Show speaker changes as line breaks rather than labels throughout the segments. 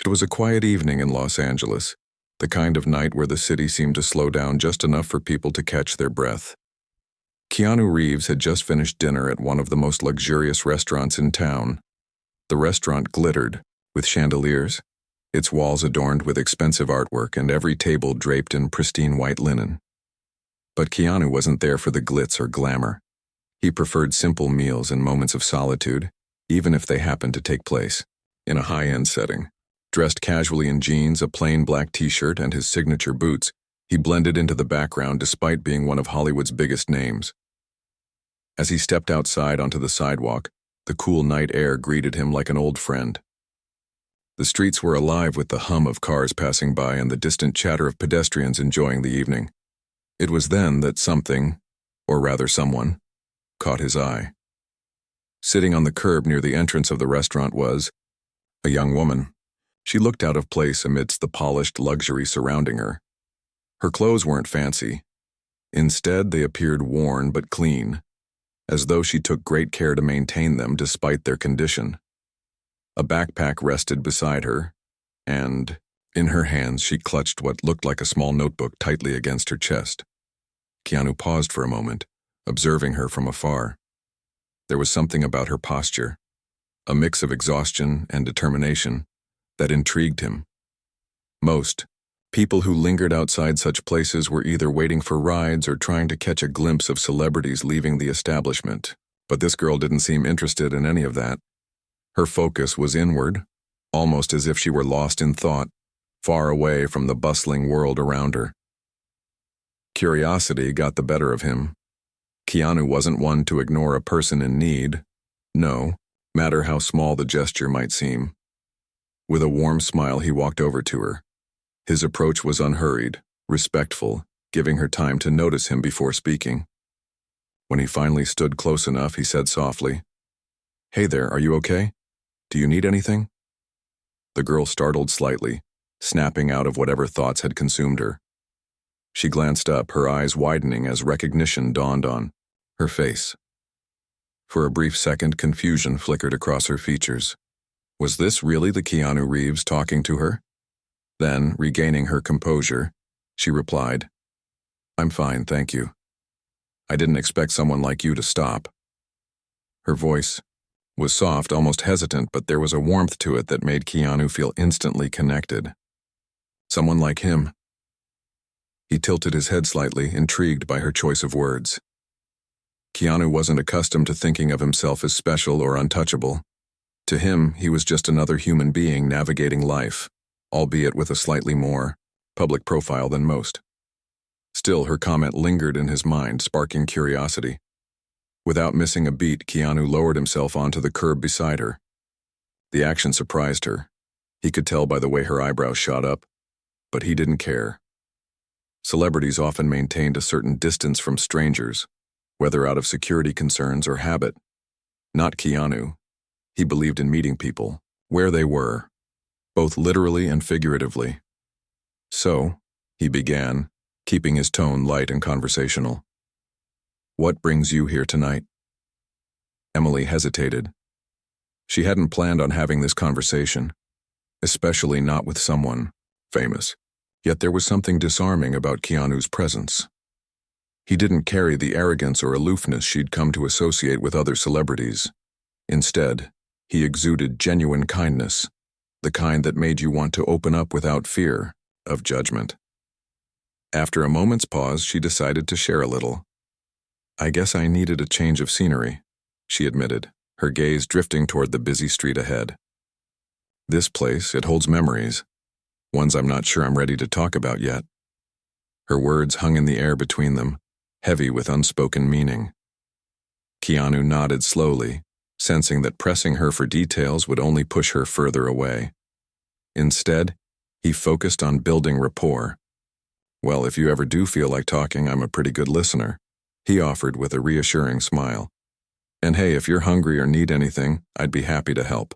It was a quiet evening in Los Angeles, the kind of night where the city seemed to slow down just enough for people to catch their breath. Keanu Reeves had just finished dinner at one of the most luxurious restaurants in town. The restaurant glittered with chandeliers, its walls adorned with expensive artwork and every table draped in pristine white linen. But Keanu wasn't there for the glitz or glamour. He preferred simple meals and moments of solitude, even if they happened to take place in a high-end setting. Dressed casually in jeans, a plain black t-shirt, and his signature boots, he blended into the background despite being one of Hollywood's biggest names. As he stepped outside onto the sidewalk, the cool night air greeted him like an old friend. The streets were alive with the hum of cars passing by and the distant chatter of pedestrians enjoying the evening. It was then that something, or rather someone, caught his eye. Sitting on the curb near the entrance of the restaurant was a young woman. She looked out of place amidst the polished luxury surrounding her. Her clothes weren't fancy. Instead, they appeared worn but clean, as though she took great care to maintain them despite their condition. A backpack rested beside her, and, in her hands, she clutched what looked like a small notebook tightly against her chest. Keanu paused for a moment, observing her from afar. There was something about her posture, a mix of exhaustion and determination, that intrigued him. Most people who lingered outside such places were either waiting for rides or trying to catch a glimpse of celebrities leaving the establishment, but this girl didn't seem interested in any of that. Her focus was inward, almost as if she were lost in thought, far away from the bustling world around her. Curiosity got the better of him. Keanu wasn't one to ignore a person in need, no matter how small the gesture might seem. With a warm smile, he walked over to her. His approach was unhurried, respectful, giving her time to notice him before speaking. When he finally stood close enough, he said softly, "Hey there, are you okay? Do you need anything?" The girl startled slightly, snapping out of whatever thoughts had consumed her. She glanced up, her eyes widening as recognition dawned on her face. For a brief second, confusion flickered across her features. Was this really the Keanu Reeves talking to her? Then, regaining her composure, she replied, "I'm fine, thank you. I didn't expect someone like you to stop." Her voice was soft, almost hesitant, but there was a warmth to it that made Keanu feel instantly connected. Someone like him. He tilted his head slightly, intrigued by her choice of words. Keanu wasn't accustomed to thinking of himself as special or untouchable. To him, he was just another human being navigating life, albeit with a slightly more public profile than most. Still, her comment lingered in his mind, sparking curiosity. Without missing a beat, Keanu lowered himself onto the curb beside her. The action surprised her. He could tell by the way her eyebrows shot up, but he didn't care. Celebrities often maintained a certain distance from strangers, whether out of security concerns or habit. Not Keanu. He believed in meeting people where they were, both literally and figuratively. So, he began, keeping his tone light and conversational. "What brings you here tonight?" Emily hesitated. She hadn't planned on having this conversation, especially not with someone famous. Yet there was something disarming about Keanu's presence. He didn't carry the arrogance or aloofness she'd come to associate with other celebrities. Instead, he exuded genuine kindness, the kind that made you want to open up without fear of judgment. After a moment's pause, she decided to share a little. "I guess I needed a change of scenery," she admitted, her gaze drifting toward the busy street ahead. "This place, it holds memories, ones I'm not sure I'm ready to talk about yet." Her words hung in the air between them, heavy with unspoken meaning. Keanu nodded slowly, sensing that pressing her for details would only push her further away. Instead, he focused on building rapport. "Well, if you ever do feel like talking, I'm a pretty good listener," he offered with a reassuring smile. "And hey, if you're hungry or need anything, I'd be happy to help."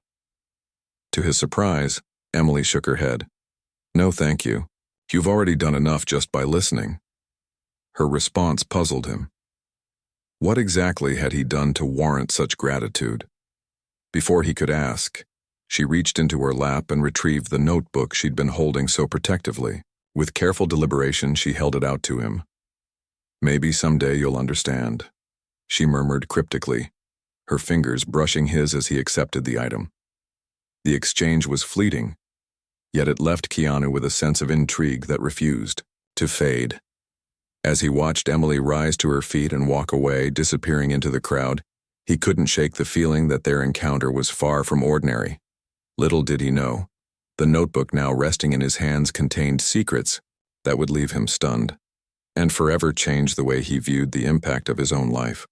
To his surprise, Emily shook her head. "No, thank you. You've already done enough just by listening." Her response puzzled him. What exactly had he done to warrant such gratitude? Before he could ask, She reached into her lap and retrieved the notebook she'd been holding so protectively. With careful deliberation, she held it out to him. "Maybe someday you'll understand," she murmured cryptically, her fingers brushing his as he accepted the item. The exchange was fleeting, yet it left Keanu with a sense of intrigue that refused to fade. As he watched Emily rise to her feet and walk away, disappearing into the crowd, he couldn't shake the feeling that their encounter was far from ordinary. Little did he know, the notebook now resting in his hands contained secrets that would leave him stunned, and forever change the way he viewed the impact of his own life.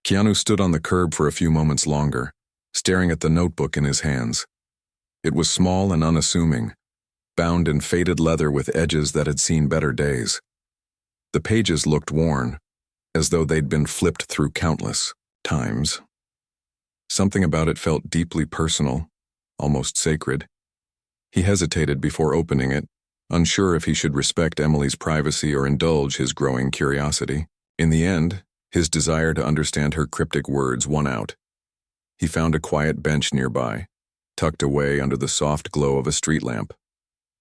Keanu stood on the curb for a few moments longer, staring at the notebook in his hands. It was small and unassuming, bound in faded leather with edges that had seen better days. The pages looked worn, as though they'd been flipped through countless times. Something about it felt deeply personal, almost sacred. He hesitated before opening it, unsure if he should respect Emily's privacy or indulge his growing curiosity. In the end, his desire to understand her cryptic words won out. He found a quiet bench nearby, tucked away under the soft glow of a street lamp.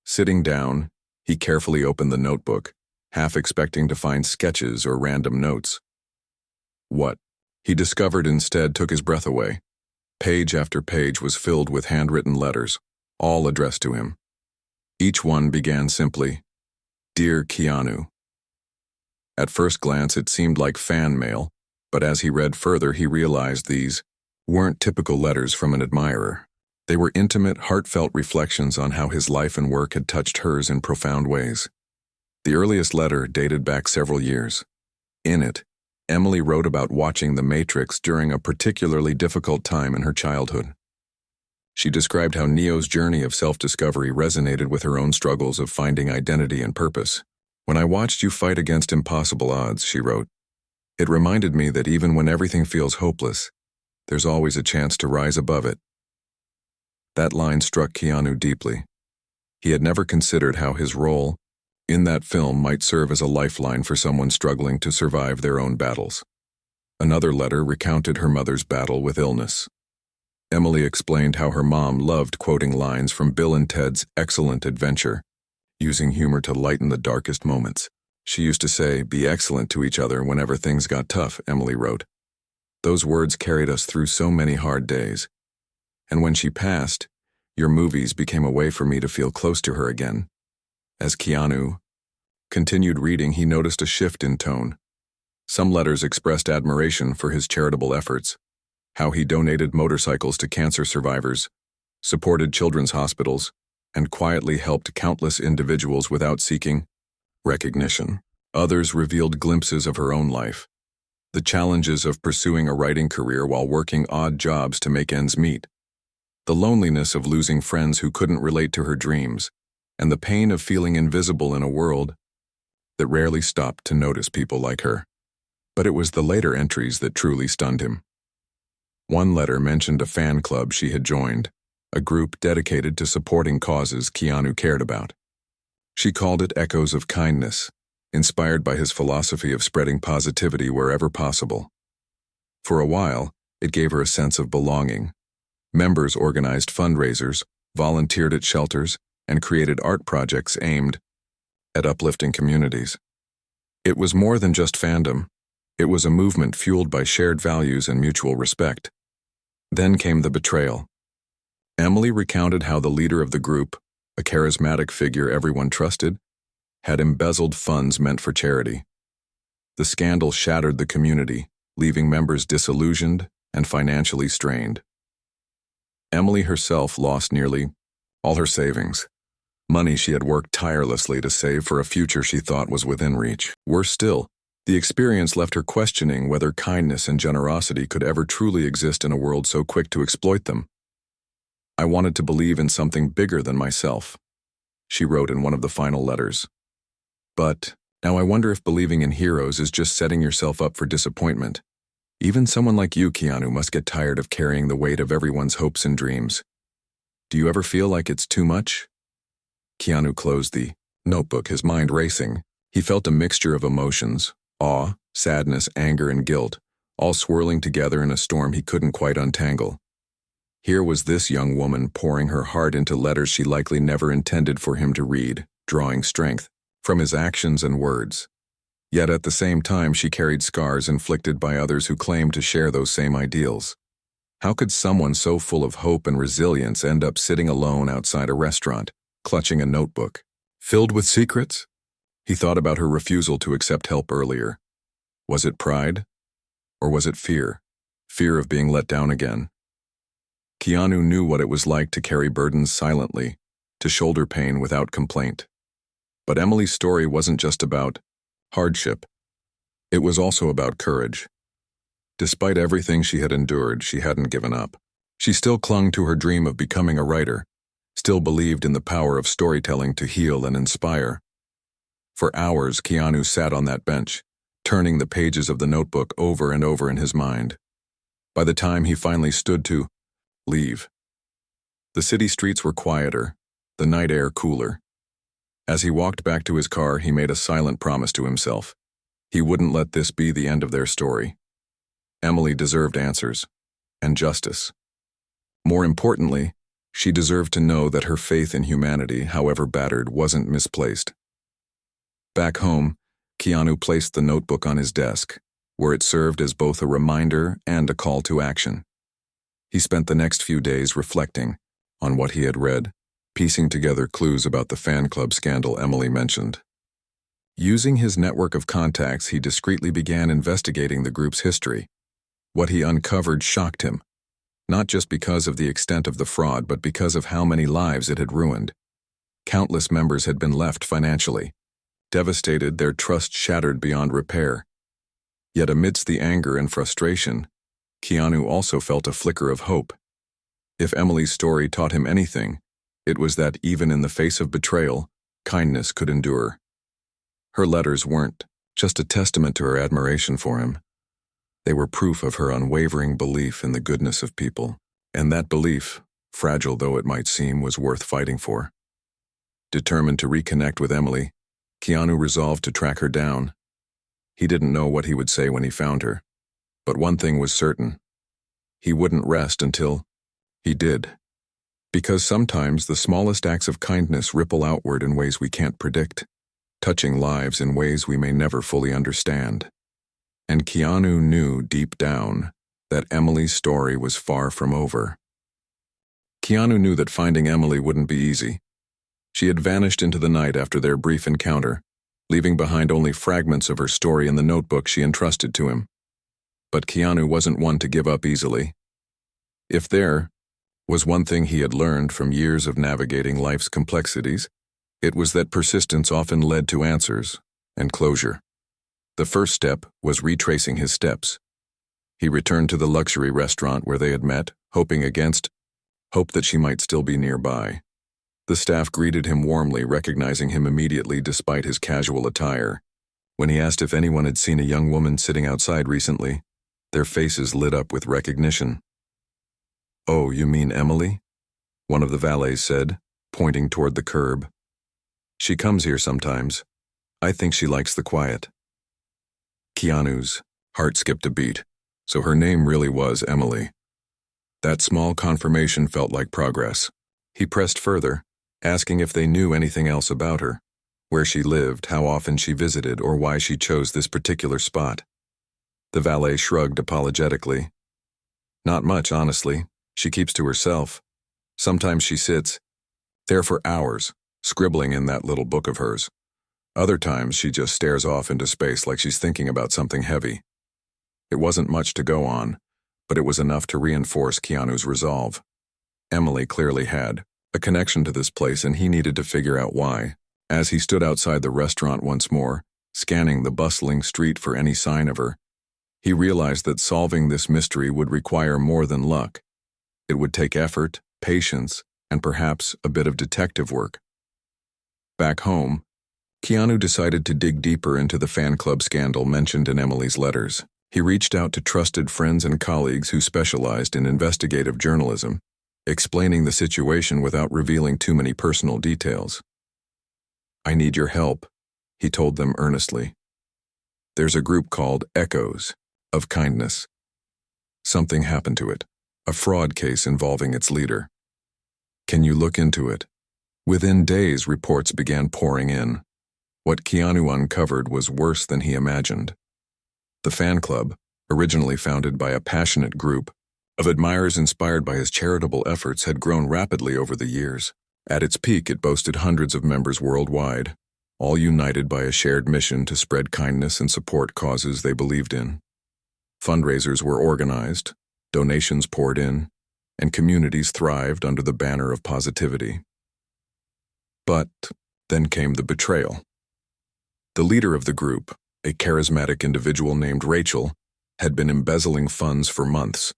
Sitting down, he carefully opened the notebook, half expecting to find sketches or random notes. What he discovered instead took his breath away. Page after page was filled with handwritten letters, all addressed to him. Each one began simply, "Dear Keanu." At first glance it seemed like fan mail, but as he read further he realized these weren't typical letters from an admirer. They were intimate, heartfelt reflections on how his life and work had touched hers in profound ways. The earliest letter dated back several years. In it, Emily wrote about watching The Matrix during a particularly difficult time in her childhood. She described how Neo's journey of self-discovery resonated with her own struggles of finding identity and purpose. "When I watched you fight against impossible odds," she wrote, "it reminded me that even when everything feels hopeless, there's always a chance to rise above it." That line struck Keanu deeply. He had never considered how his role in that film might serve as a lifeline for someone struggling to survive their own battles. Another letter recounted her mother's battle with illness. Emily explained how her mom loved quoting lines from Bill and Ted's Excellent Adventure, using humor to lighten the darkest moments. She used to say, "Be excellent to each other whenever things got tough," Emily wrote. "Those words carried us through so many hard days. And when she passed, your movies became a way for me to feel close to her again." As Keanu continued reading, he noticed a shift in tone. Some letters expressed admiration for his charitable efforts, how he donated motorcycles to cancer survivors, supported children's hospitals, and quietly helped countless individuals without seeking recognition. Others revealed glimpses of her own life, the challenges of pursuing a writing career while working odd jobs to make ends meet, the loneliness of losing friends who couldn't relate to her dreams, and the pain of feeling invisible in a world that rarely stopped to notice people like her. But it was the later entries that truly stunned him. One letter mentioned a fan club she had joined, a group dedicated to supporting causes Keanu cared about. She called it Echoes of Kindness, inspired by his philosophy of spreading positivity wherever possible. For a while, it gave her a sense of belonging. Members organized fundraisers, volunteered at shelters, and created art projects aimed at uplifting communities. It was more than just fandom. It was a movement fueled by shared values and mutual respect. Then came the betrayal. Emily recounted how the leader of the group, a charismatic figure everyone trusted, had embezzled funds meant for charity. The scandal shattered the community, leaving members disillusioned and financially strained. Emily herself lost nearly all her savings, money she had worked tirelessly to save for a future she thought was within reach. Worse still, the experience left her questioning whether kindness and generosity could ever truly exist in a world so quick to exploit them. "I wanted to believe in something bigger than myself," she wrote in one of the final letters. "But now I wonder if believing in heroes is just setting yourself up for disappointment. Even someone like you, Keanu, must get tired of carrying the weight of everyone's hopes and dreams. Do you ever feel like it's too much?" Keanu closed the notebook, his mind racing. He felt a mixture of emotions, awe, sadness, anger, and guilt, all swirling together in a storm he couldn't quite untangle. Here was this young woman pouring her heart into letters she likely never intended for him to read, drawing strength from his actions and words. Yet at the same time she carried scars inflicted by others who claimed to share those same ideals. How could someone so full of hope and resilience end up sitting alone outside a restaurant, clutching a notebook? Filled with secrets? He thought about her refusal to accept help earlier. Was it pride? Or was it fear? Fear of being let down again. Keanu knew what it was like to carry burdens silently, to shoulder pain without complaint. But Emily's story wasn't just about hardship. It was also about courage. Despite everything she had endured, she hadn't given up. She still clung to her dream of becoming a writer, still believed in the power of storytelling to heal and inspire. For hours, Keanu sat on that bench, turning the pages of the notebook over and over in his mind. By the time he finally stood to leave, the city streets were quieter, the night air cooler. As he walked back to his car, he made a silent promise to himself. He wouldn't let this be the end of their story. Emily deserved answers, and justice. More importantly, she deserved to know that her faith in humanity, however battered, wasn't misplaced. Back home, Keanu placed the notebook on his desk, where it served as both a reminder and a call to action. He spent the next few days reflecting on what he had read, piecing together clues about the fan club scandal Emily mentioned. Using his network of contacts, he discreetly began investigating the group's history. What he uncovered shocked him, not just because of the extent of the fraud, but because of how many lives it had ruined. Countless members had been left financially devastated, their trust shattered beyond repair. Yet amidst the anger and frustration, Keanu also felt a flicker of hope. If Emily's story taught him anything, it was that even in the face of betrayal, kindness could endure. Her letters weren't just a testament to her admiration for him. They were proof of her unwavering belief in the goodness of people, and that belief, fragile though it might seem, was worth fighting for. Determined to reconnect with Emily, Keanu resolved to track her down. He didn't know what he would say when he found her, but one thing was certain. He wouldn't rest until he did. Because sometimes the smallest acts of kindness ripple outward in ways we can't predict, touching lives in ways we may never fully understand. And Keanu knew deep down that Emily's story was far from over. Keanu knew that finding Emily wouldn't be easy. She had vanished into the night after their brief encounter, leaving behind only fragments of her story in the notebook she entrusted to him. But Keanu wasn't one to give up easily. If there was one thing he had learned from years of navigating life's complexities, it was that persistence often led to answers and closure. The first step was retracing his steps. He returned to the luxury restaurant where they had met, hoping against hope that she might still be nearby. The staff greeted him warmly, recognizing him immediately despite his casual attire. When he asked if anyone had seen a young woman sitting outside recently, their faces lit up with recognition. "Oh, you mean Emily?" one of the valets said, pointing toward the curb. "She comes here sometimes. I think she likes the quiet." Keanu's heart skipped a beat, so her name really was Emily. That small confirmation felt like progress. He pressed further, asking if they knew anything else about her, where she lived, how often she visited, or why she chose this particular spot. The valet shrugged apologetically. "Not much, honestly. She keeps to herself. Sometimes she sits there for hours, scribbling in that little book of hers. Other times she just stares off into space like she's thinking about something heavy." It wasn't much to go on, but it was enough to reinforce Keanu's resolve. Emily clearly had a connection to this place, and he needed to figure out why. As he stood outside the restaurant once more, scanning the bustling street for any sign of her, he realized that solving this mystery would require more than luck. It would take effort, patience, and perhaps a bit of detective work. Back home, Keanu decided to dig deeper into the fan club scandal mentioned in Emily's letters. He reached out to trusted friends and colleagues who specialized in investigative journalism, explaining the situation without revealing too many personal details. "I need your help," he told them earnestly. "There's a group called Echoes of Kindness. Something happened to it. a fraud case involving its leader. Can you look into it? Within days, reports began pouring in. What Keanu uncovered was worse than he imagined. The fan club, originally founded by a passionate group of admirers inspired by his charitable efforts, had grown rapidly over the years. At its peak, it boasted hundreds of members worldwide, all united by a shared mission to spread kindness and support causes they believed in. Fundraisers were organized, donations poured in, and communities thrived under the banner of positivity. But then came the betrayal. The leader of the group, a charismatic individual named Rachel, had been embezzling funds for months.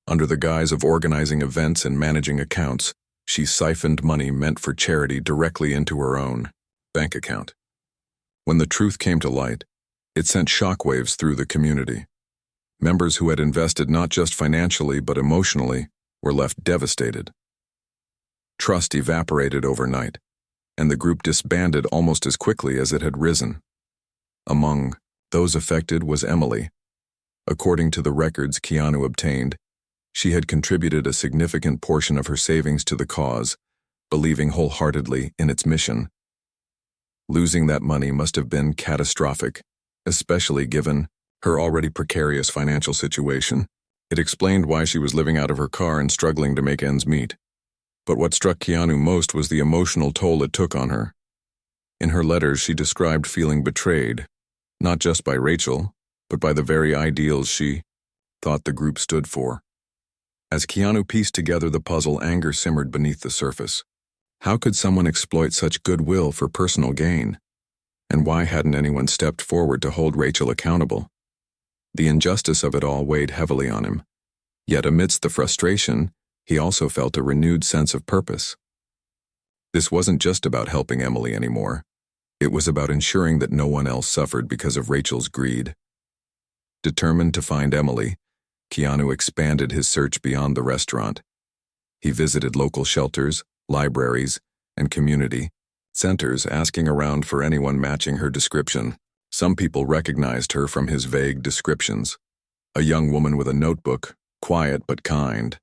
Under the guise of organizing events and managing accounts, she siphoned money meant for charity directly into her own bank account. When the truth came to light, it sent shockwaves through the community. Members who had invested not just financially but emotionally were left devastated. Trust evaporated overnight, and the group disbanded almost as quickly as it had risen. Among those affected was Emily. According to the records Keanu obtained, she had contributed a significant portion of her savings to the cause, believing wholeheartedly in its mission. Losing that money must have been catastrophic, especially given her already precarious financial situation. It explained why she was living out of her car and struggling to make ends meet. But what struck Keanu most was the emotional toll it took on her. In her letters, she described feeling betrayed, not just by Rachel, but by the very ideals she thought the group stood for. As Keanu pieced together the puzzle, anger simmered beneath the surface. How could someone exploit such goodwill for personal gain? And why hadn't anyone stepped forward to hold Rachel accountable? The injustice of it all weighed heavily on him. Yet amidst the frustration, he also felt a renewed sense of purpose. This wasn't just about helping Emily anymore. It was about ensuring that no one else suffered because of Rachel's greed. Determined to find Emily, Keanu expanded his search beyond the restaurant. He visited local shelters, libraries, and community centers, asking around for anyone matching her description. Some people recognized her from his vague descriptions. A young woman with a notebook, quiet but kind.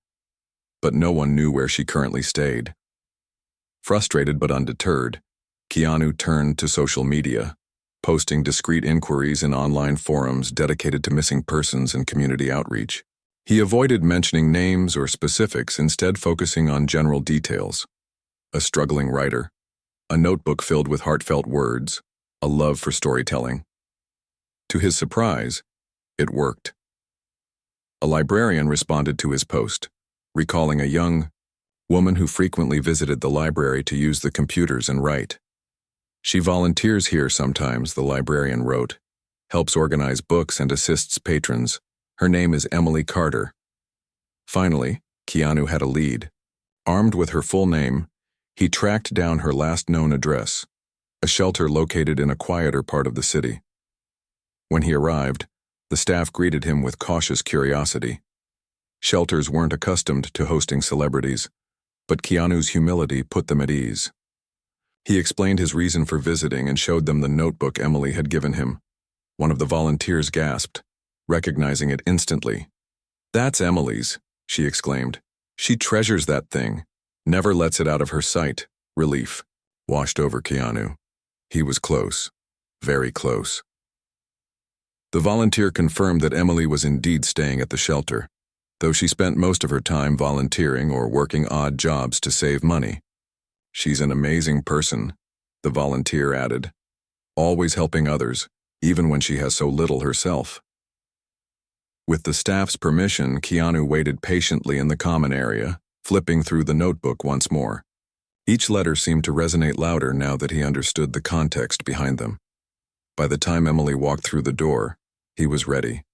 But no one knew where she currently stayed. Frustrated but undeterred, Keanu turned to social media, posting discreet inquiries in online forums dedicated to missing persons and community outreach. He avoided mentioning names or specifics, instead focusing on general details. A struggling writer, a notebook filled with heartfelt words, a love for storytelling. To his surprise, it worked. A librarian responded to his post, recalling a young woman who frequently visited the library to use the computers and write. She volunteers here sometimes, the librarian wrote, helps organize books and assists patrons. Her name is Emily Carter. Finally, Keanu had a lead. Armed with her full name, he tracked down her last known address, a shelter located in a quieter part of the city. When he arrived, the staff greeted him with cautious curiosity. Shelters weren't accustomed to hosting celebrities, but Keanu's humility put them at ease. He explained his reason for visiting and showed them the notebook Emily had given him. One of the volunteers gasped, recognizing it instantly. "That's Emily's," she exclaimed. "She treasures that thing, never lets it out of her sight." Relief washed over Keanu. He was close, very close. The volunteer confirmed that Emily was indeed staying at the shelter, though she spent most of her time volunteering or working odd jobs to save money. "She's an amazing person," the volunteer added, "always helping others, even when she has so little herself." With the staff's permission, Keanu waited patiently in the common area, flipping through the notebook once more. Each letter seemed to resonate louder now that he understood the context behind them. By the time Emily walked through the door, he was ready.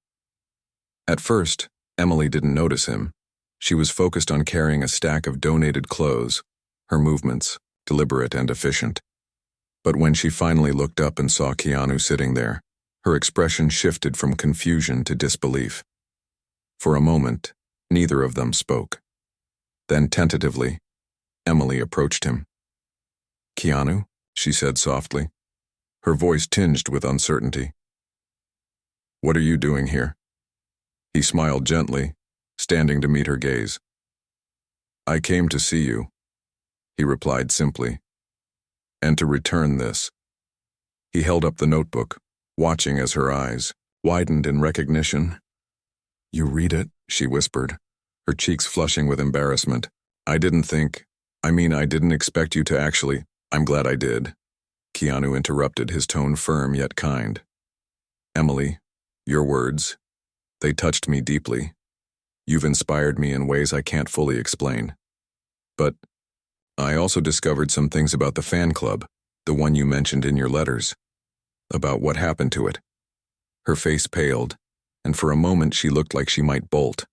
At first, Emily didn't notice him. She was focused on carrying a stack of donated clothes, her movements deliberate and efficient. But when she finally looked up and saw Keanu sitting there, her expression shifted from confusion to disbelief. For a moment, neither of them spoke. Then tentatively, Emily approached him. "Keanu?" she said softly, her voice tinged with uncertainty. "What are you doing here?" He smiled gently, standing to meet her gaze. "I came to see you," he replied simply, "and to return this." He held up the notebook, watching as her eyes widened in recognition. "You read it?" she whispered, her cheeks flushing with embarrassment. I didn't expect you to actually." "I'm glad I did," Keanu interrupted, his tone firm yet kind. "Emily, your words, they touched me deeply. You've inspired me in ways I can't fully explain. But I also discovered some things about the fan club, the one you mentioned in your letters, about what happened to it." Her face paled, and for a moment she looked like she might bolt.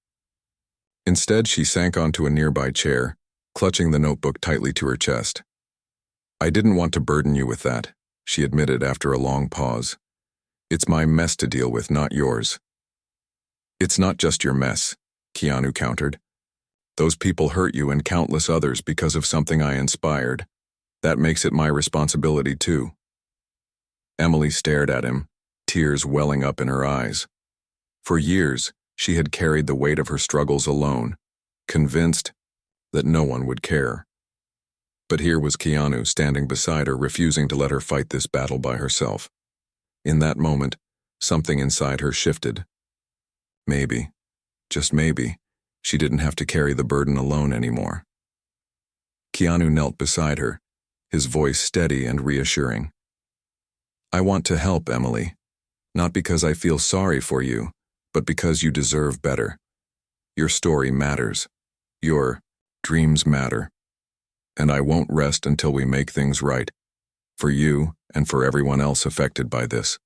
Instead, she sank onto a nearby chair, clutching the notebook tightly to her chest. "I didn't want to burden you with that," she admitted after a long pause. "It's my mess to deal with, not yours." "It's not just your mess," Keanu countered. "Those people hurt you and countless others because of something I inspired. That makes it my responsibility too." Emily stared at him, tears welling up in her eyes. For years, she had carried the weight of her struggles alone, convinced that no one would care. But here was Keanu standing beside her, refusing to let her fight this battle by herself. In that moment, something inside her shifted. Maybe, just maybe, she didn't have to carry the burden alone anymore. Keanu knelt beside her, his voice steady and reassuring. "I want to help, Emily, not because I feel sorry for you, but because you deserve better. Your story matters. Your dreams matter. And I won't rest until we make things right, for you and for everyone else affected by this."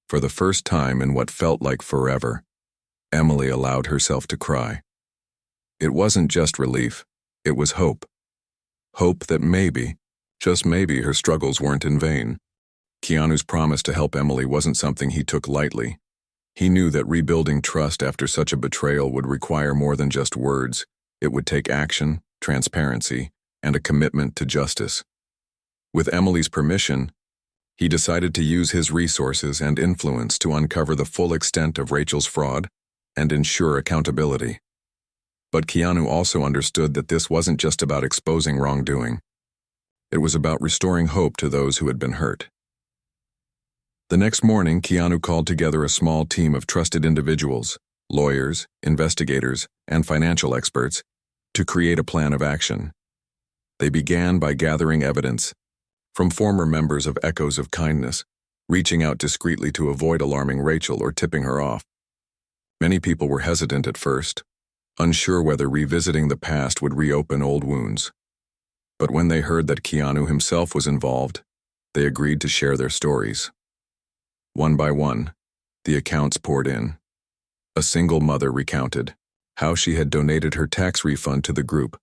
For the first time in what felt like forever, Emily allowed herself to cry. It wasn't just relief, it was hope. Hope that maybe, just maybe, her struggles weren't in vain. Keanu's promise to help Emily wasn't something he took lightly. He knew that rebuilding trust after such a betrayal would require more than just words. It would take action, transparency, and a commitment to justice. With Emily's permission, he decided to use his resources and influence to uncover the full extent of Rachel's fraud and ensure accountability. But Keanu also understood that this wasn't just about exposing wrongdoing. It was about restoring hope to those who had been hurt. The next morning, Keanu called together a small team of trusted individuals, lawyers, investigators, and financial experts, to create a plan of action. They began by gathering evidence from former members of Echoes of Kindness, reaching out discreetly to avoid alarming Rachel or tipping her off. Many people were hesitant at first, unsure whether revisiting the past would reopen old wounds. But when they heard that Keanu himself was involved, they agreed to share their stories. One by one, the accounts poured in. A single mother recounted how she had donated her tax refund to the group,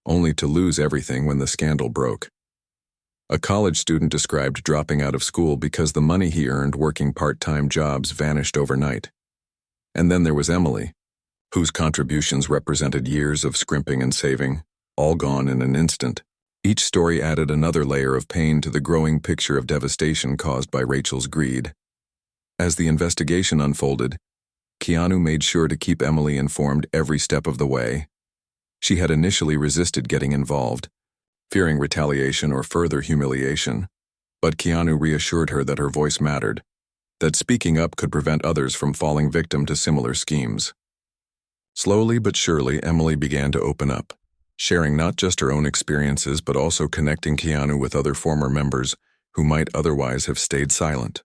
only to lose everything when the scandal broke. A college student described dropping out of school because the money he earned working part-time jobs vanished overnight. And then there was Emily, whose contributions represented years of scrimping and saving, all gone in an instant. Each story added another layer of pain to the growing picture of devastation caused by Rachel's greed. As the investigation unfolded, Keanu made sure to keep Emily informed every step of the way. She had initially resisted getting involved, fearing retaliation or further humiliation, but Keanu reassured her that her voice mattered, that speaking up could prevent others from falling victim to similar schemes. Slowly but surely, Emily began to open up, sharing not just her own experiences but also connecting Keanu with other former members who might otherwise have stayed silent.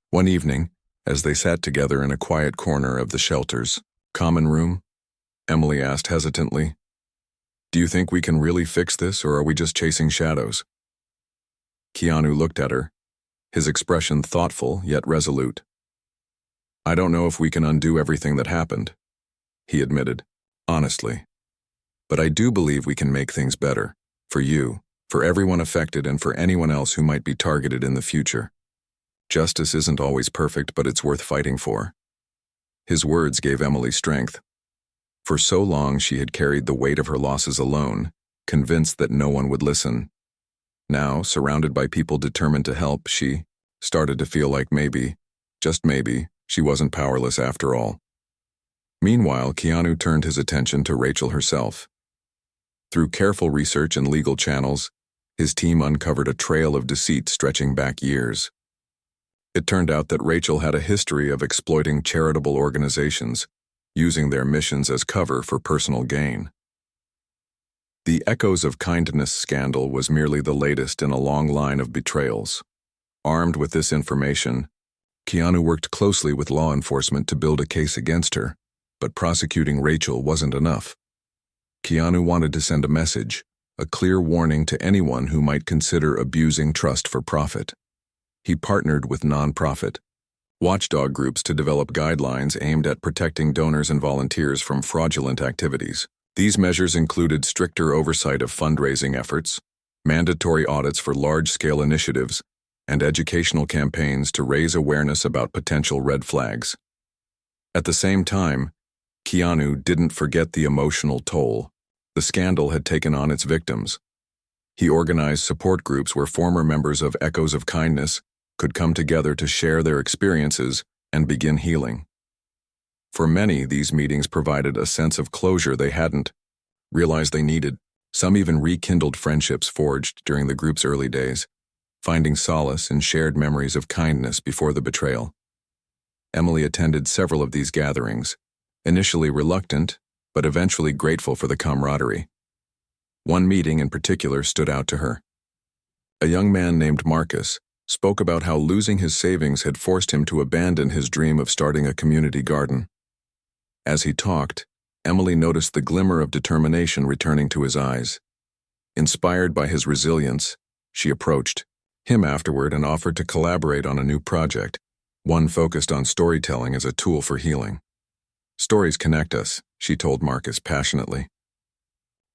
One evening, as they sat together in a quiet corner of the shelter's common room, Emily asked hesitantly, "Do you think we can really fix this, or are we just chasing shadows?" Keanu looked at her, his expression thoughtful yet resolute. "I don't know if we can undo everything that happened," he admitted, honestly. "But I do believe we can make things better, for you, for everyone affected, and for anyone else who might be targeted in the future. Justice isn't always perfect, but it's worth fighting for." His words gave Emily strength. For so long she had carried the weight of her losses alone, convinced that no one would listen. Now, surrounded by people determined to help, she started to feel like maybe, just maybe, she wasn't powerless after all. Meanwhile, Keanu turned his attention to Rachel herself. Through careful research and legal channels, his team uncovered a trail of deceit stretching back years. It turned out that Rachel had a history of exploiting charitable organizations, using their missions as cover for personal gain. The Echoes of Kindness scandal was merely the latest in a long line of betrayals. Armed with this information, Keanu worked closely with law enforcement to build a case against her, but prosecuting Rachel wasn't enough. Keanu wanted to send a message, a clear warning to anyone who might consider abusing trust for profit. He partnered with nonprofit watchdog groups to develop guidelines aimed at protecting donors and volunteers from fraudulent activities. These measures included stricter oversight of fundraising efforts, mandatory audits for large-scale initiatives, and educational campaigns to raise awareness about potential red flags. At the same time, Keanu didn't forget the emotional toll the scandal had taken on its victims. He organized support groups where former members of Echoes of Kindness could come together to share their experiences and begin healing. For many, these meetings provided a sense of closure they hadn't realized they needed. Some even rekindled friendships forged during the group's early days, finding solace in shared memories of kindness before the betrayal. Emily attended several of these gatherings, initially reluctant, but eventually grateful for the camaraderie. One meeting in particular stood out to her. A young man named Marcus spoke about how losing his savings had forced him to abandon his dream of starting a community garden. As he talked, Emily noticed the glimmer of determination returning to his eyes. Inspired by his resilience, she approached him afterward and offered to collaborate on a new project, one focused on storytelling as a tool for healing. "Stories connect us," she told Marcus passionately.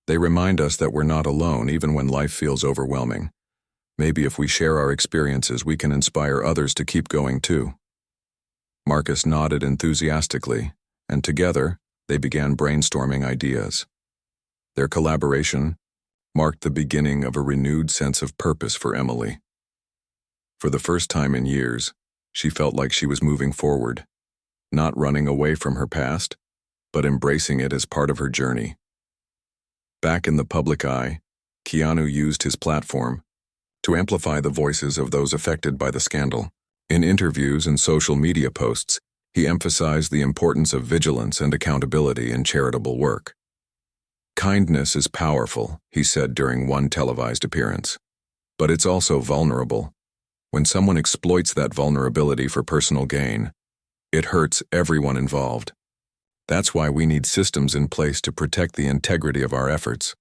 "They remind us that we're not alone even when life feels overwhelming. Maybe if we share our experiences, we can inspire others to keep going too." Marcus nodded enthusiastically, and together, they began brainstorming ideas. Their collaboration marked the beginning of a renewed sense of purpose for Emily. For the first time in years, she felt like she was moving forward, not running away from her past, but embracing it as part of her journey. Back in the public eye, Keanu used his platform to amplify the voices of those affected by the scandal. In interviews and social media posts, he emphasized the importance of vigilance and accountability in charitable work. "Kindness is powerful," he said during one televised appearance. "But it's also vulnerable. When someone exploits that vulnerability for personal gain, it hurts everyone involved. That's why we need systems in place to protect the integrity of our efforts,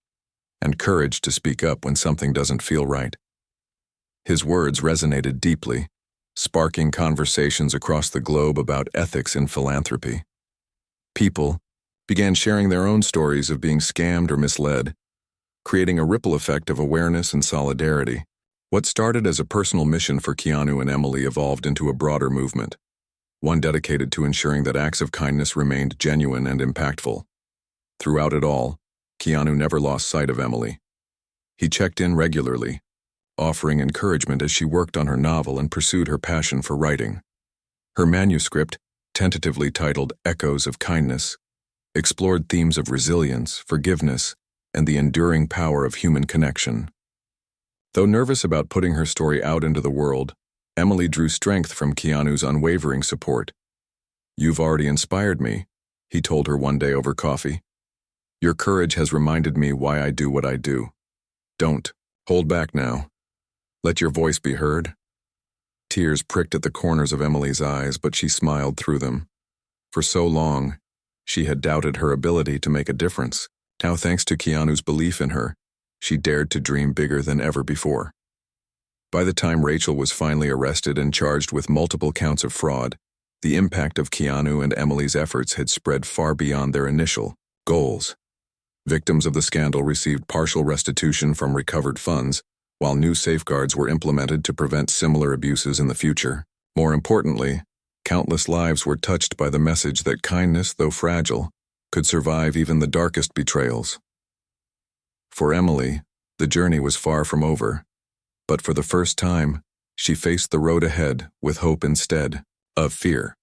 and courage to speak up when something doesn't feel right." His words resonated deeply, sparking conversations across the globe about ethics in philanthropy. People began sharing their own stories of being scammed or misled, creating a ripple effect of awareness and solidarity. What started as a personal mission for Keanu and Emily evolved into a broader movement, one dedicated to ensuring that acts of kindness remained genuine and impactful. Throughout it all, Keanu never lost sight of Emily. He checked in regularly, offering encouragement as she worked on her novel and pursued her passion for writing. Her manuscript, tentatively titled Echoes of Kindness, explored themes of resilience, forgiveness, and the enduring power of human connection. Though nervous about putting her story out into the world, Emily drew strength from Keanu's unwavering support. "You've already inspired me," he told her one day over coffee. "Your courage has reminded me why I do what I do. Don't hold back now. Let your voice be heard." Tears pricked at the corners of Emily's eyes, but she smiled through them. For so long, she had doubted her ability to make a difference. Now, thanks to Keanu's belief in her, she dared to dream bigger than ever before. By the time Rachel was finally arrested and charged with multiple counts of fraud, the impact of Keanu and Emily's efforts had spread far beyond their initial goals. Victims of the scandal received partial restitution from recovered funds, while new safeguards were implemented to prevent similar abuses in the future. More importantly, countless lives were touched by the message that kindness, though fragile, could survive even the darkest betrayals. For Emily, the journey was far from over, but for the first time, she faced the road ahead with hope instead of fear.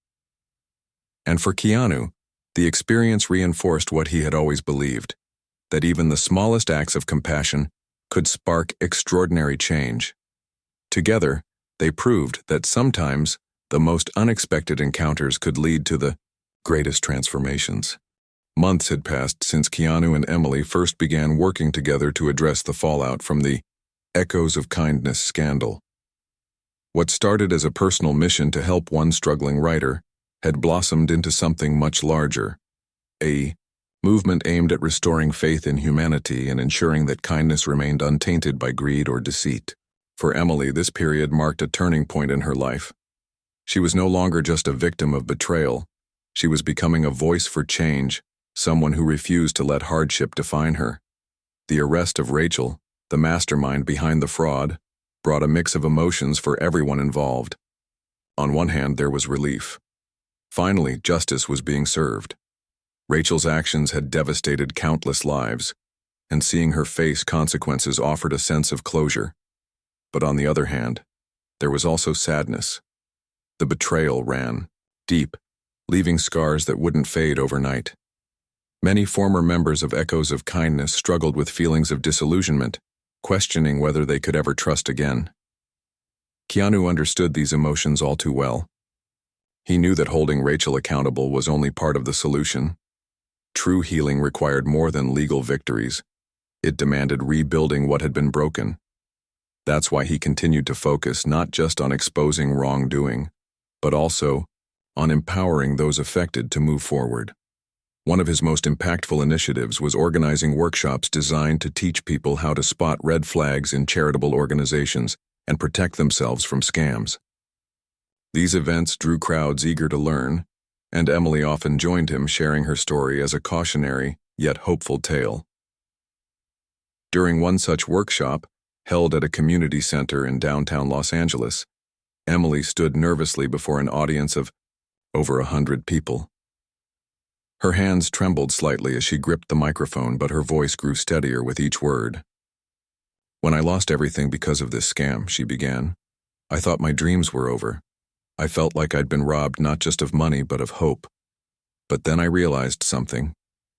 And for Keanu, The experience reinforced what he had always believed, that even the smallest acts of compassion could spark extraordinary change. Together, they proved that sometimes the most unexpected encounters could lead to the greatest transformations. Months had passed since Keanu and Emily first began working together to address the fallout from the Echoes of Kindness scandal. What started as a personal mission to help one struggling writer had blossomed into something much larger, a movement aimed at restoring faith in humanity and ensuring that kindness remained untainted by greed or deceit. For Emily, this period marked a turning point in her life. She was no longer just a victim of betrayal. She was becoming a voice for change, someone who refused to let hardship define her. The arrest of Rachel, the mastermind behind the fraud, brought a mix of emotions for everyone involved. On one hand, there was relief. Finally, justice was being served. Rachel's actions had devastated countless lives, and seeing her face consequences offered a sense of closure. But on the other hand, there was also sadness. The betrayal ran deep, leaving scars that wouldn't fade overnight. Many former members of Echoes of Kindness struggled with feelings of disillusionment, questioning whether they could ever trust again. Keanu understood these emotions all too well. He knew that holding Rachel accountable was only part of the solution. True healing required more than legal victories. It demanded rebuilding what had been broken. That's why he continued to focus not just on exposing wrongdoing, but also on empowering those affected to move forward. One of his most impactful initiatives was organizing workshops designed to teach people how to spot red flags in charitable organizations and protect themselves from scams. These events drew crowds eager to learn, and Emily often joined him, sharing her story as a cautionary yet hopeful tale. During one such workshop, held at a community center in downtown Los Angeles, Emily stood nervously before an audience of over 100 people. Her hands trembled slightly as she gripped the microphone, but her voice grew steadier with each word. "When I lost everything because of this scam," she began, "I thought my dreams were over. I felt like I'd been robbed not just of money but of hope. But then I realized something.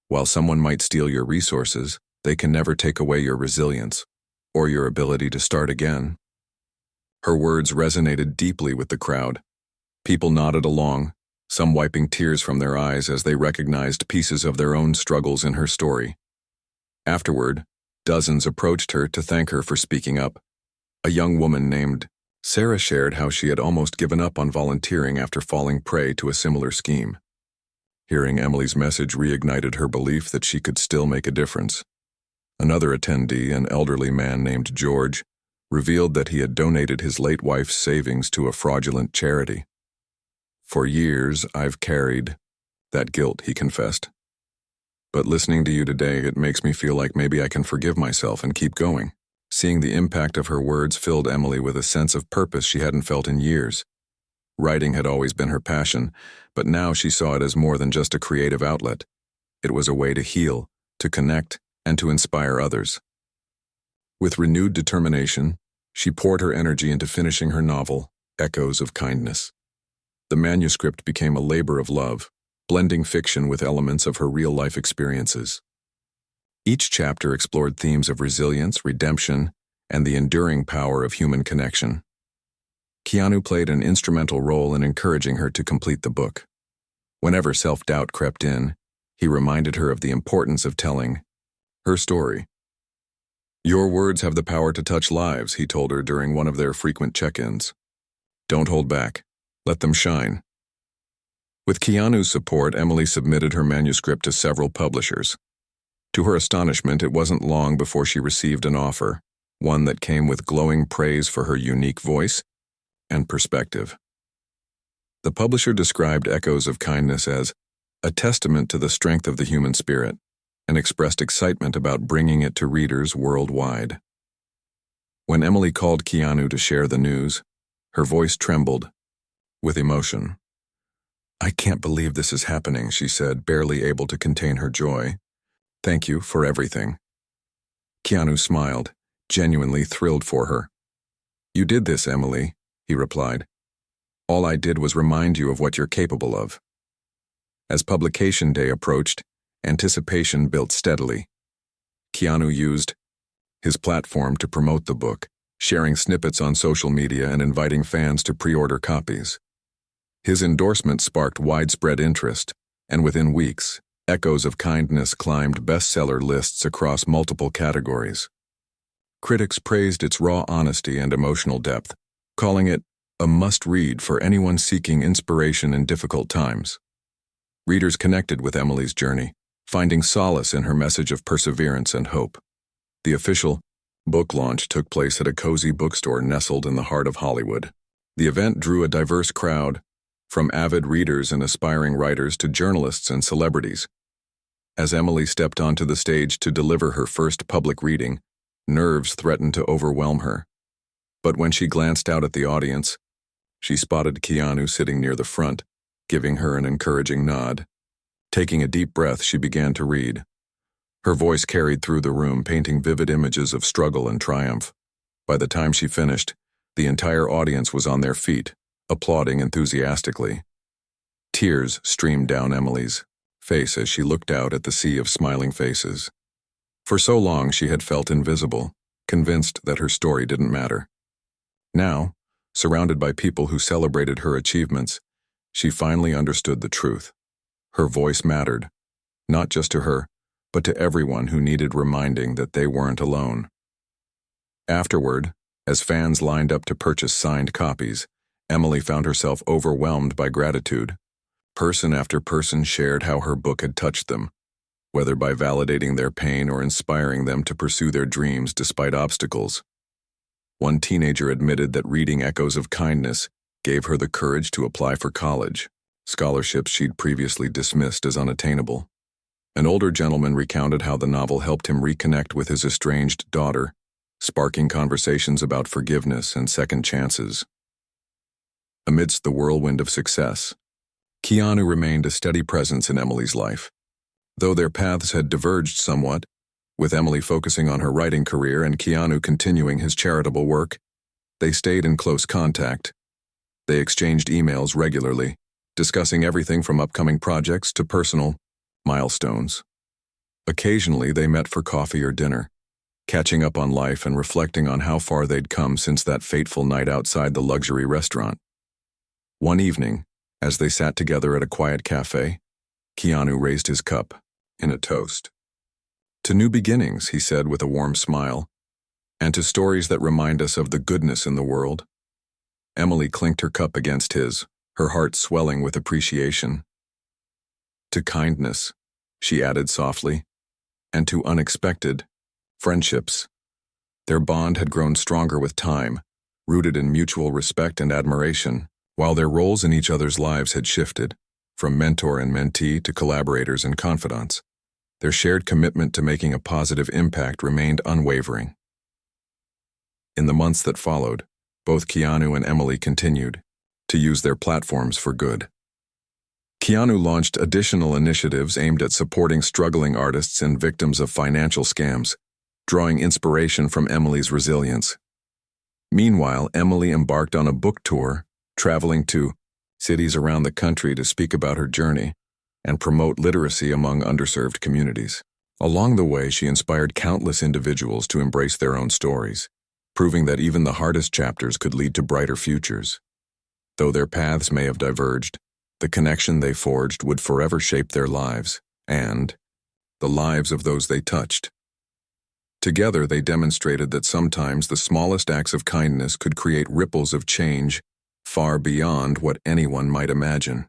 While someone might steal your resources, they can never take away your resilience or your ability to start again." Her words resonated deeply with the crowd. People nodded along, some wiping tears from their eyes as they recognized pieces of their own struggles in her story. Afterward, dozens approached her to thank her for speaking up. A young woman named Sarah shared how she had almost given up on volunteering after falling prey to a similar scheme. Hearing Emily's message reignited her belief that she could still make a difference. Another attendee, an elderly man named George, revealed that he had donated his late wife's savings to a fraudulent charity. "For years, I've carried that guilt," he confessed. "But listening to you today, it makes me feel like maybe I can forgive myself and keep going." Seeing the impact of her words filled Emily with a sense of purpose she hadn't felt in years. Writing had always been her passion, but now she saw it as more than just a creative outlet. It was a way to heal, to connect, and to inspire others. With renewed determination, she poured her energy into finishing her novel, Echoes of Kindness. The manuscript became a labor of love, blending fiction with elements of her real-life experiences. Each chapter explored themes of resilience, redemption, and the enduring power of human connection. Keanu played an instrumental role in encouraging her to complete the book. Whenever self-doubt crept in, he reminded her of the importance of telling her story. "Your words have the power to touch lives," he told her during one of their frequent check-ins. "Don't hold back. Let them shine." With Keanu's support, Emily submitted her manuscript to several publishers. To her astonishment, it wasn't long before she received an offer, one that came with glowing praise for her unique voice and perspective. The publisher described Echoes of Kindness as a testament to the strength of the human spirit, and expressed excitement about bringing it to readers worldwide. When Emily called Keanu to share the news, her voice trembled with emotion. "I can't believe this is happening," she said, barely able to contain her joy. "Thank you for everything." Keanu smiled, genuinely thrilled for her. "You did this, Emily," he replied. "All I did was remind you of what you're capable of." As publication day approached, anticipation built steadily. Keanu used his platform to promote the book, sharing snippets on social media and inviting fans to pre-order copies. His endorsement sparked widespread interest, and within weeks, Echoes of Kindness climbed bestseller lists across multiple categories. Critics praised its raw honesty and emotional depth, calling it a must-read for anyone seeking inspiration in difficult times. Readers connected with Emily's journey, finding solace in her message of perseverance and hope. The official book launch took place at a cozy bookstore nestled in the heart of Hollywood. The event drew a diverse crowd, from avid readers and aspiring writers to journalists and celebrities. As Emily stepped onto the stage to deliver her first public reading, nerves threatened to overwhelm her. But when she glanced out at the audience, she spotted Keanu sitting near the front, giving her an encouraging nod. Taking a deep breath, she began to read. Her voice carried through the room, painting vivid images of struggle and triumph. By the time she finished, the entire audience was on their feet, applauding enthusiastically. Tears streamed down Emily's face as she looked out at the sea of smiling faces. For so long she had felt invisible, convinced that her story didn't matter. Now, surrounded by people who celebrated her achievements, she finally understood the truth. Her voice mattered, not just to her, but to everyone who needed reminding that they weren't alone. Afterward, as fans lined up to purchase signed copies, Emily found herself overwhelmed by gratitude. Person after person shared how her book had touched them, whether by validating their pain or inspiring them to pursue their dreams despite obstacles. One teenager admitted that reading Echoes of Kindness gave her the courage to apply for college, scholarships she'd previously dismissed as unattainable. An older gentleman recounted how the novel helped him reconnect with his estranged daughter, sparking conversations about forgiveness and second chances. Amidst the whirlwind of success, Keanu remained a steady presence in Emily's life. Though their paths had diverged somewhat, with Emily focusing on her writing career and Keanu continuing his charitable work, they stayed in close contact. They exchanged emails regularly, discussing everything from upcoming projects to personal milestones. Occasionally, they met for coffee or dinner, catching up on life and reflecting on how far they'd come since that fateful night outside the luxury restaurant. One evening, as they sat together at a quiet cafe, Keanu raised his cup in a toast. To new beginnings, he said with a warm smile, and to stories that remind us of the goodness in the world. Emily clinked her cup against his, her heart swelling with appreciation. To kindness, she added softly, and to unexpected friendships. Their bond had grown stronger with time, rooted in mutual respect and admiration, while their roles in each other's lives had shifted, from mentor and mentee to collaborators and confidants. Their shared commitment to making a positive impact remained unwavering. In the months that followed, both Keanu and Emily continued to use their platforms for good. Keanu launched additional initiatives aimed at supporting struggling artists and victims of financial scams, drawing inspiration from Emily's resilience. Meanwhile, Emily embarked on a book tour, traveling to cities around the country to speak about her journey and promote literacy among underserved communities. Along the way, she inspired countless individuals to embrace their own stories, proving that even the hardest chapters could lead to brighter futures. Though their paths may have diverged, the connection they forged would forever shape their lives and the lives of those they touched. Together, they demonstrated that sometimes the smallest acts of kindness could create ripples of change far beyond what anyone might imagine.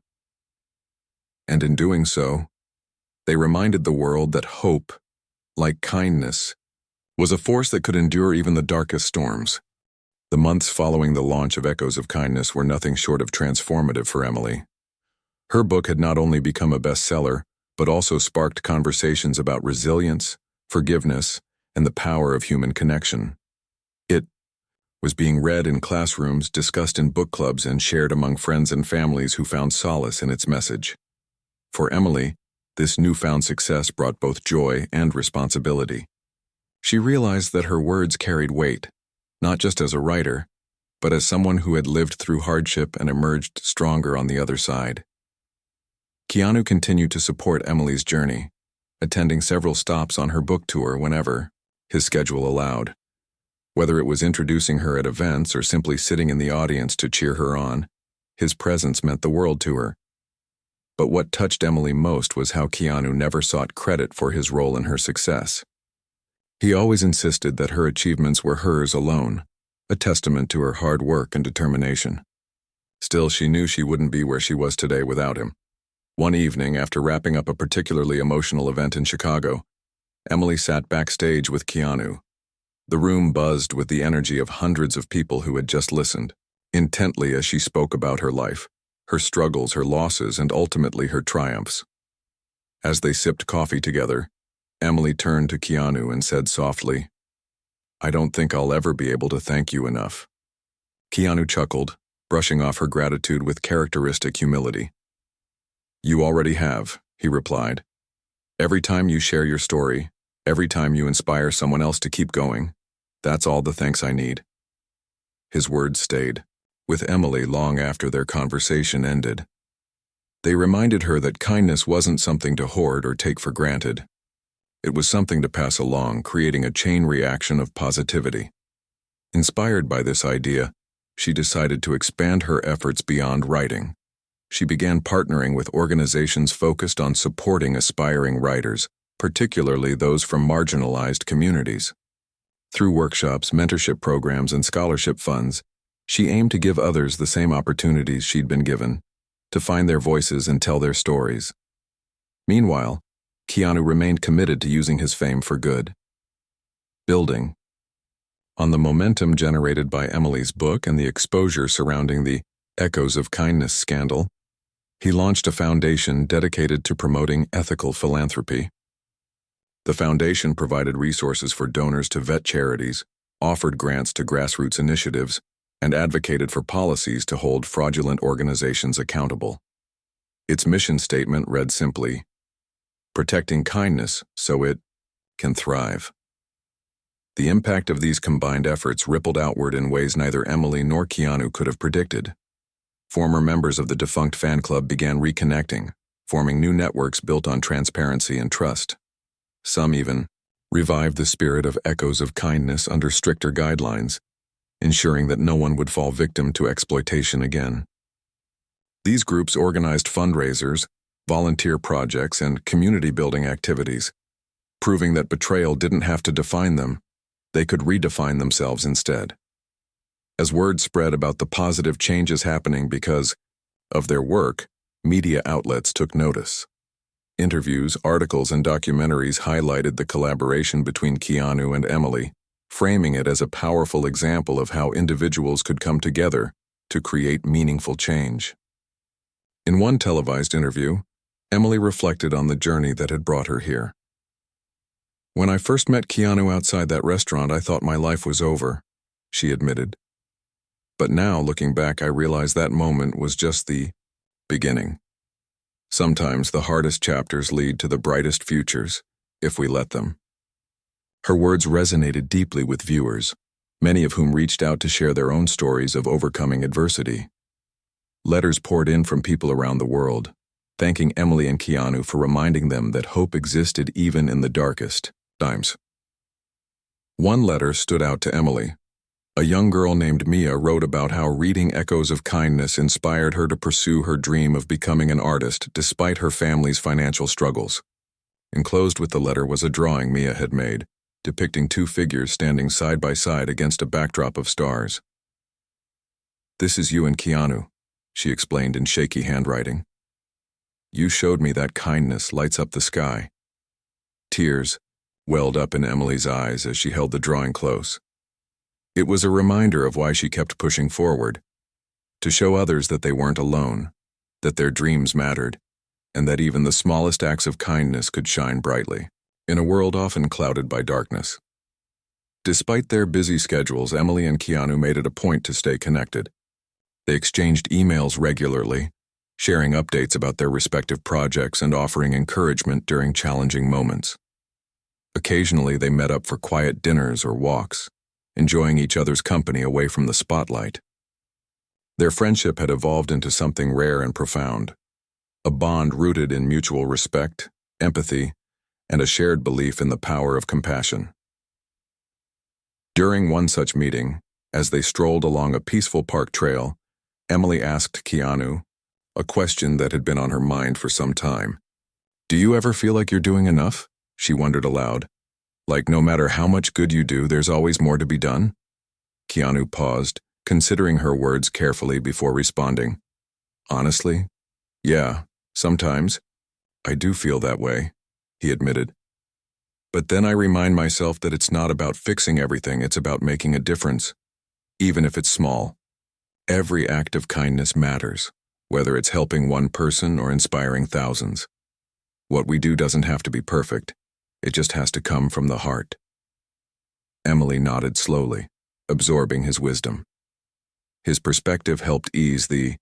And in doing so, they reminded the world that hope, like kindness, was a force that could endure even the darkest storms. The months following the launch of Echoes of Kindness were nothing short of transformative for Emily. Her book had not only become a bestseller, but also sparked conversations about resilience, forgiveness, and the power of human connection. It was being read in classrooms, discussed in book clubs, and shared among friends and families who found solace in its message. For Emily, this newfound success brought both joy and responsibility. She realized that her words carried weight, not just as a writer, but as someone who had lived through hardship and emerged stronger on the other side. Keanu continued to support Emily's journey, attending several stops on her book tour whenever his schedule allowed. Whether it was introducing her at events or simply sitting in the audience to cheer her on, his presence meant the world to her. But what touched Emily most was how Keanu never sought credit for his role in her success. He always insisted that her achievements were hers alone, a testament to her hard work and determination. Still, she knew she wouldn't be where she was today without him. One evening, after wrapping up a particularly emotional event in Chicago, Emily sat backstage with Keanu. The room buzzed with the energy of hundreds of people who had just listened, intently as she spoke about her life, her struggles, her losses, and ultimately her triumphs. As they sipped coffee together, Emily turned to Keanu and said softly, "I don't think I'll ever be able to thank you enough." Keanu chuckled, brushing off her gratitude with characteristic humility. "You already have," he replied. "Every time you share your story, every time you inspire someone else to keep going, that's all the thanks I need." His words stayed with Emily long after their conversation ended. They reminded her that kindness wasn't something to hoard or take for granted. It was something to pass along, creating a chain reaction of positivity. Inspired by this idea, she decided to expand her efforts beyond writing. She began partnering with organizations focused on supporting aspiring writers, particularly those from marginalized communities. Through workshops, mentorship programs, and scholarship funds, she aimed to give others the same opportunities she'd been given, to find their voices and tell their stories. Meanwhile, Keanu remained committed to using his fame for good. Building. On the momentum generated by Emily's book and the exposure surrounding the Echoes of Kindness scandal, he launched a foundation dedicated to promoting ethical philanthropy. The foundation provided resources for donors to vet charities, offered grants to grassroots initiatives, and advocated for policies to hold fraudulent organizations accountable. Its mission statement read simply, "Protecting kindness so it can thrive." The impact of these combined efforts rippled outward in ways neither Emily nor Keanu could have predicted. Former members of the defunct fan club began reconnecting, forming new networks built on transparency and trust. Some even revived the spirit of Echoes of Kindness under stricter guidelines, ensuring that no one would fall victim to exploitation again. These groups organized fundraisers, volunteer projects, and community-building activities, proving that betrayal didn't have to define them, they could redefine themselves instead. As word spread about the positive changes happening because of their work, media outlets took notice. Interviews, articles, and documentaries highlighted the collaboration between Keanu and Emily, framing it as a powerful example of how individuals could come together to create meaningful change. In one televised interview, Emily reflected on the journey that had brought her here. "When I first met Keanu outside that restaurant, I thought my life was over," she admitted. "But now, looking back, I realize that moment was just the beginning. Sometimes the hardest chapters lead to the brightest futures, if we let them." Her words resonated deeply with viewers, many of whom reached out to share their own stories of overcoming adversity. Letters poured in from people around the world, thanking Emily and Keanu for reminding them that hope existed even in the darkest times. One letter stood out to Emily. A young girl named Mia wrote about how reading Echoes of Kindness inspired her to pursue her dream of becoming an artist despite her family's financial struggles. Enclosed with the letter was a drawing Mia had made, depicting two figures standing side by side against a backdrop of stars. "This is you and Keanu," she explained in shaky handwriting. "You showed me that kindness lights up the sky." Tears welled up in Emily's eyes as she held the drawing close. It was a reminder of why she kept pushing forward, to show others that they weren't alone, that their dreams mattered, and that even the smallest acts of kindness could shine brightly in a world often clouded by darkness. Despite their busy schedules, Emily and Keanu made it a point to stay connected. They exchanged emails regularly, sharing updates about their respective projects and offering encouragement during challenging moments. Occasionally, they met up for quiet dinners or walks, enjoying each other's company away from the spotlight. Their friendship had evolved into something rare and profound, a bond rooted in mutual respect, empathy, and a shared belief in the power of compassion. During one such meeting, as they strolled along a peaceful park trail, Emily asked Keanu a question that had been on her mind for some time. "Do you ever feel like you're doing enough?" she wondered aloud. "Like no matter how much good you do, there's always more to be done?" Keanu paused, considering her words carefully before responding. "Honestly, yeah, sometimes. I do feel that way," he admitted. "But then I remind myself that it's not about fixing everything, it's about making a difference, even if it's small. Every act of kindness matters, whether it's helping one person or inspiring thousands. What we do doesn't have to be perfect, it just has to come from the heart." Emily nodded slowly, absorbing his wisdom. His perspective helped ease the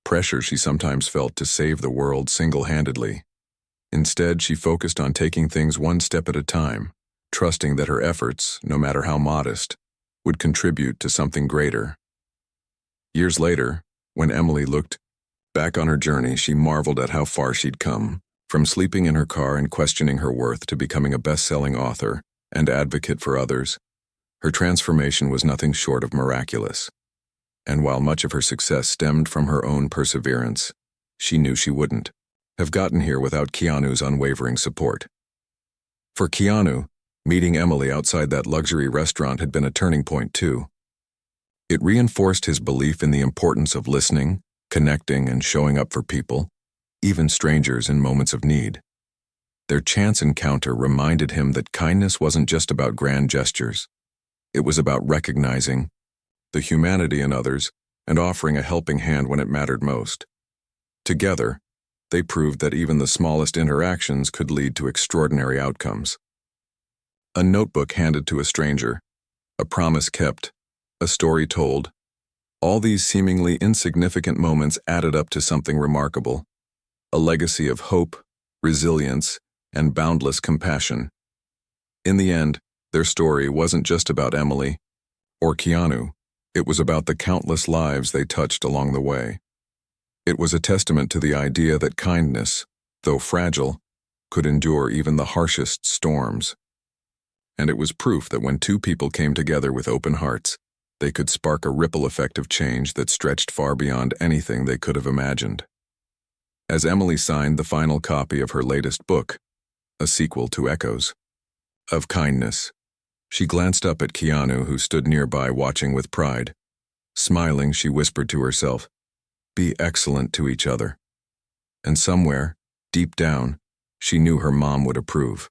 pressure she sometimes felt to save the world single-handedly. Instead, she focused on taking things one step at a time, trusting that her efforts, no matter how modest, would contribute to something greater. Years later, when Emily looked back on her journey, she marveled at how far she'd come, from sleeping in her car and questioning her worth to becoming a best-selling author and advocate for others. Her transformation was nothing short of miraculous. And while much of her success stemmed from her own perseverance, she knew she wouldn't have gotten here without Keanu's unwavering support. For Keanu, meeting Emily outside that luxury restaurant had been a turning point too. It reinforced his belief in the importance of listening, connecting, and showing up for people, even strangers in moments of need. Their chance encounter reminded him that kindness wasn't just about grand gestures. It was about recognizing the humanity in others and offering a helping hand when it mattered most. Together, they proved that even the smallest interactions could lead to extraordinary outcomes. A notebook handed to a stranger, a promise kept, a story told. All these seemingly insignificant moments added up to something remarkable, a legacy of hope, resilience, and boundless compassion. In the end, their story wasn't just about Emily or Keanu, it was about the countless lives they touched along the way. It was a testament to the idea that kindness, though fragile, could endure even the harshest storms. And it was proof that when two people came together with open hearts, they could spark a ripple effect of change that stretched far beyond anything they could have imagined. As Emily signed the final copy of her latest book, a sequel to Echoes of Kindness, she glanced up at Keanu, who stood nearby watching with pride. Smiling, she whispered to herself, "Be excellent to each other." And somewhere, deep down, she knew her mom would approve.